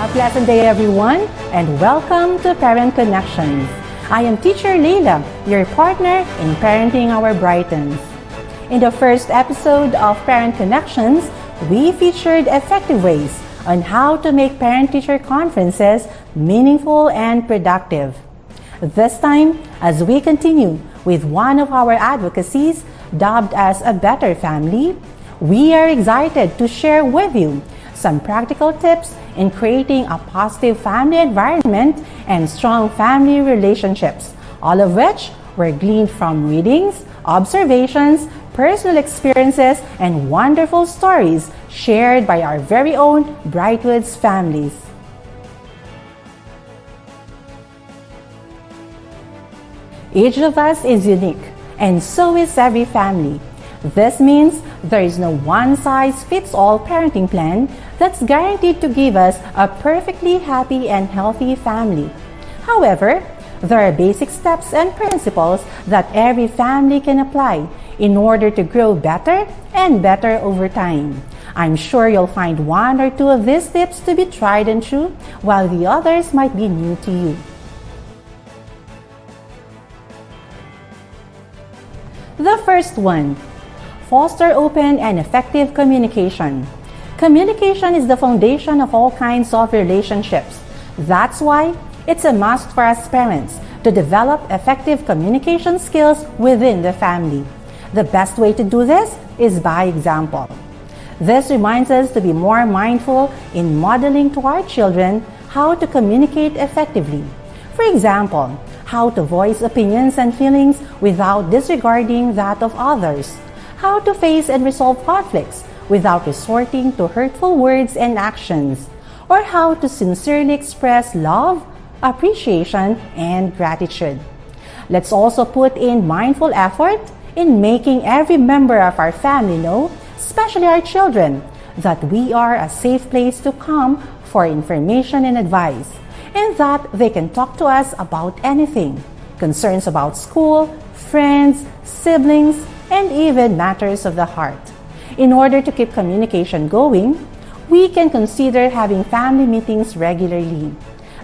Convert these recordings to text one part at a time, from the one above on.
A pleasant day, everyone, and welcome to Parent Connections. I am Teacher Leila, your partner in parenting our Brightons. In the first episode of Parent Connections, we featured effective ways on how to make parent-teacher conferences meaningful and productive. This time, as we continue with one of our advocacies dubbed as A Better Family, we are excited to share with you some practical tips in creating a positive family environment and strong family relationships, all of which were gleaned from readings, observations, personal experiences, and wonderful stories shared by our very own Brightwoods families. Each of us is unique, and so is every family. This means there is no one-size-fits-all parenting plan that's guaranteed to give us a perfectly happy and healthy family. However, there are basic steps and principles that every family can apply in order to grow better and better over time. I'm sure you'll find one or two of these tips to be tried and true, while the others might be new to you. The first one: foster open and effective communication. Communication is the foundation of all kinds of relationships. That's why it's a must for us parents to develop effective communication skills within the family. The best way to do this is by example. This reminds us to be more mindful in modeling to our children how to communicate effectively. For example, how to voice opinions and feelings without disregarding that of others. How to face and resolve conflicts without resorting to hurtful words and actions, or how to sincerely express love, appreciation, and gratitude. Let's also put in mindful effort in making every member of our family know, especially our children, that we are a safe place to come for information and advice, and that they can talk to us about anything, concerns about school, friends, siblings, and even matters of the heart. In order to keep communication going, we can consider having family meetings regularly.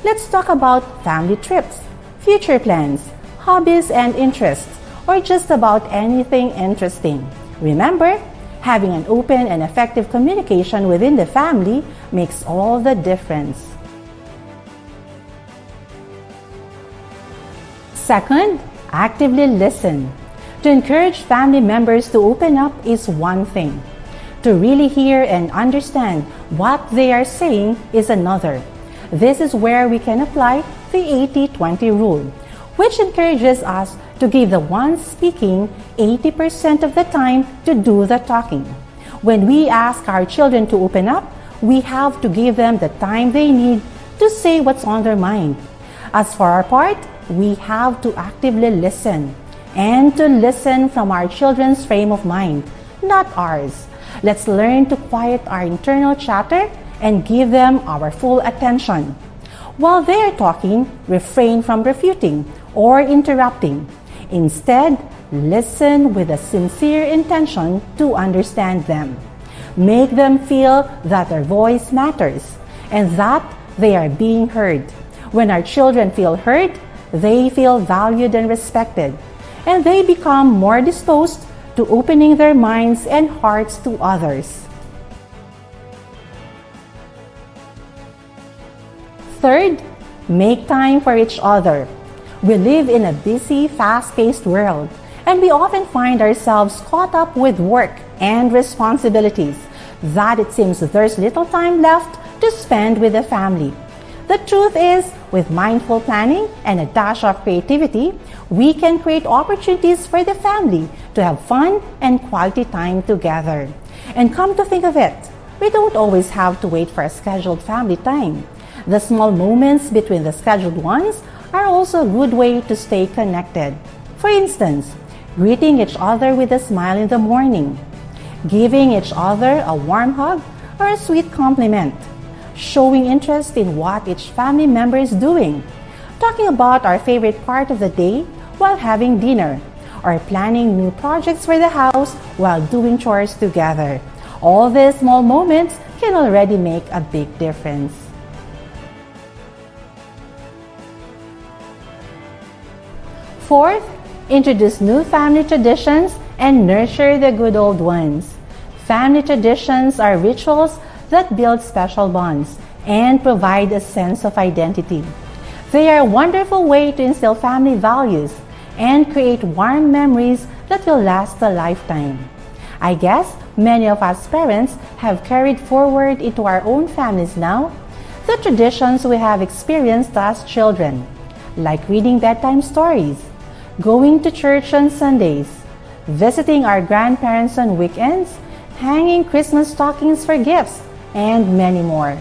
Let's talk about family trips, future plans, hobbies and interests, or just about anything interesting. Remember, having an open and effective communication within the family makes all the difference. Second, actively listen. To encourage family members to open up is one thing. To really hear and understand what they are saying is another. This is where we can apply the 80-20 rule, which encourages us to give the one speaking 80% of the time to do the talking. When we ask our children to open up, we have to give them the time they need to say what's on their mind. As for our part, we have to actively listen, and to listen from our children's frame of mind, not ours. Let's learn to quiet our internal chatter and give them our full attention. While they are talking, refrain from refuting or interrupting. Instead, listen with a sincere intention to understand them. Make them feel that their voice matters and that they are being heard. When our children feel heard, they feel valued and respected, and they become more disposed to opening their minds and hearts to others. Third, make time for each other. We live in a busy, fast-paced world, and we often find ourselves caught up with work and responsibilities that it seems there's little time left to spend with the family. The truth is, with mindful planning and a dash of creativity, we can create opportunities for the family to have fun and quality time together. And come to think of it, we don't always have to wait for a scheduled family time. The small moments between the scheduled ones are also a good way to stay connected. For instance, greeting each other with a smile in the morning, giving each other a warm hug or a sweet compliment, showing interest in what each family member is doing, talking about our favorite part of the day while having dinner, or planning new projects for the house while doing chores together. All these small moments can already make a big difference. Fourth, introduce new family traditions and nurture the good old ones. Family traditions are rituals that build special bonds and provide a sense of identity. They are a wonderful way to instill family values and create warm memories that will last a lifetime. I guess many of us parents have carried forward into our own families now the traditions we have experienced as children, like reading bedtime stories, going to church on Sundays, visiting our grandparents on weekends, hanging Christmas stockings for gifts, and many more.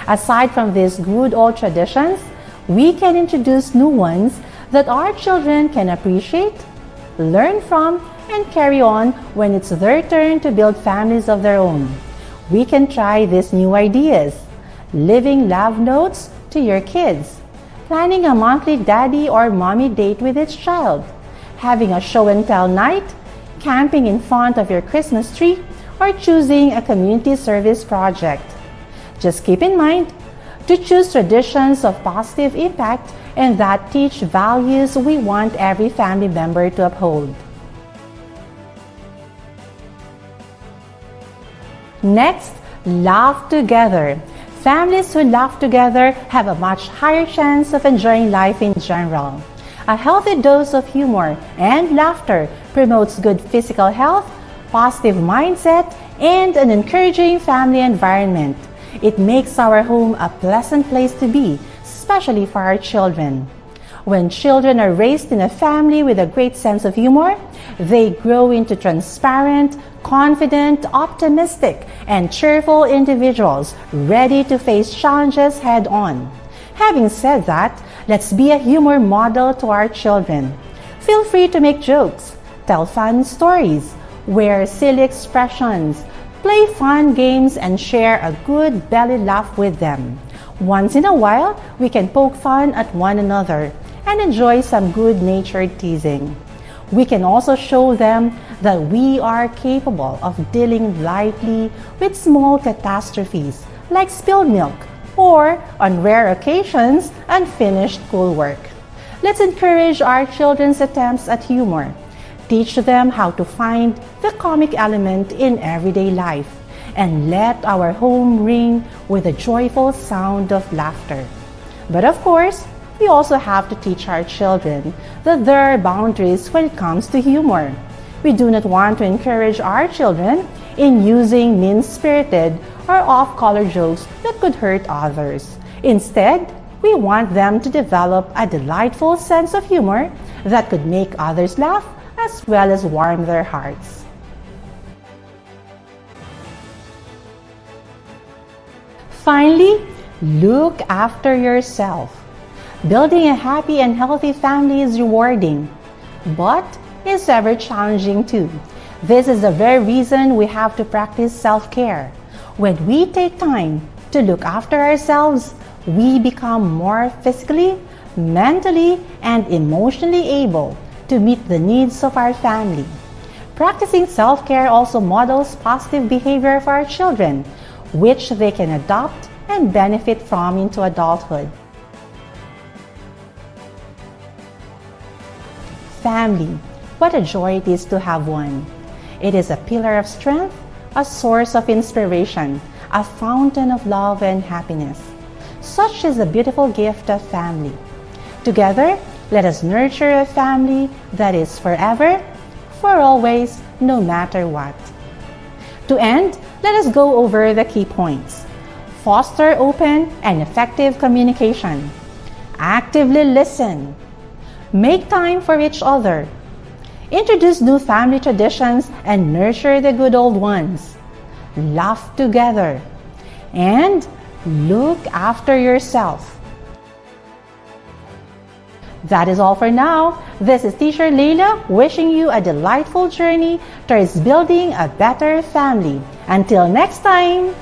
Aside from these good old traditions, we can introduce new ones that our children can appreciate, learn from, and carry on when it's their turn to build families of their own. We can try these new ideas: living love notes to your kids, planning a monthly daddy or mommy date with each child, having a show and tell night, camping in front of your Christmas tree, or choosing a community service project. Just keep in mind to choose traditions of positive impact and that teach values we want every family member to uphold. Next, laugh together. Families who laugh together have a much higher chance of enjoying life in general. A healthy dose of humor and laughter promotes good physical health, positive mindset, and an encouraging family environment. It makes our home a pleasant place to be, especially for our children. When children are raised in a family with a great sense of humor, they grow into transparent, confident, optimistic, and cheerful individuals ready to face challenges head on. Having said that, let's be a humor model to our children. Feel free to make jokes, tell fun stories, wear silly expressions, play fun games, and share a good belly laugh with them. Once in a while, we can poke fun at one another and enjoy some good-natured teasing. We can also show them that we are capable of dealing lightly with small catastrophes like spilled milk or, on rare occasions, unfinished schoolwork. Let's encourage our children's attempts at humor. Teach them how to find the comic element in everyday life and let our home ring with a joyful sound of laughter. But of course, we also have to teach our children that there are boundaries when it comes to humor. We do not want to encourage our children in using mean-spirited or off-color jokes that could hurt others. Instead, we want them to develop a delightful sense of humor that could make others laugh as well as warm their hearts. Finally, look after yourself. Building a happy and healthy family is rewarding, but is ever challenging too. This is the very reason we have to practice self-care. When we take time to look after ourselves, we become more physically, mentally, and emotionally able to meet the needs of our family. Practicing self-care also models positive behavior for our children, which they can adopt and benefit from into adulthood. Family, what a joy it is to have one. It is a pillar of strength, a source of inspiration, a fountain of love and happiness. Such is the beautiful gift of family. Together, let us nurture a family that is forever, for always, no matter what. To end, let us go over the key points. Foster open and effective communication. Actively listen. Make time for each other. Introduce new family traditions and nurture the good old ones. Laugh together. And look after yourself. That is all for now. This is Teacher Leila wishing you a delightful journey towards building a better family. Until next time!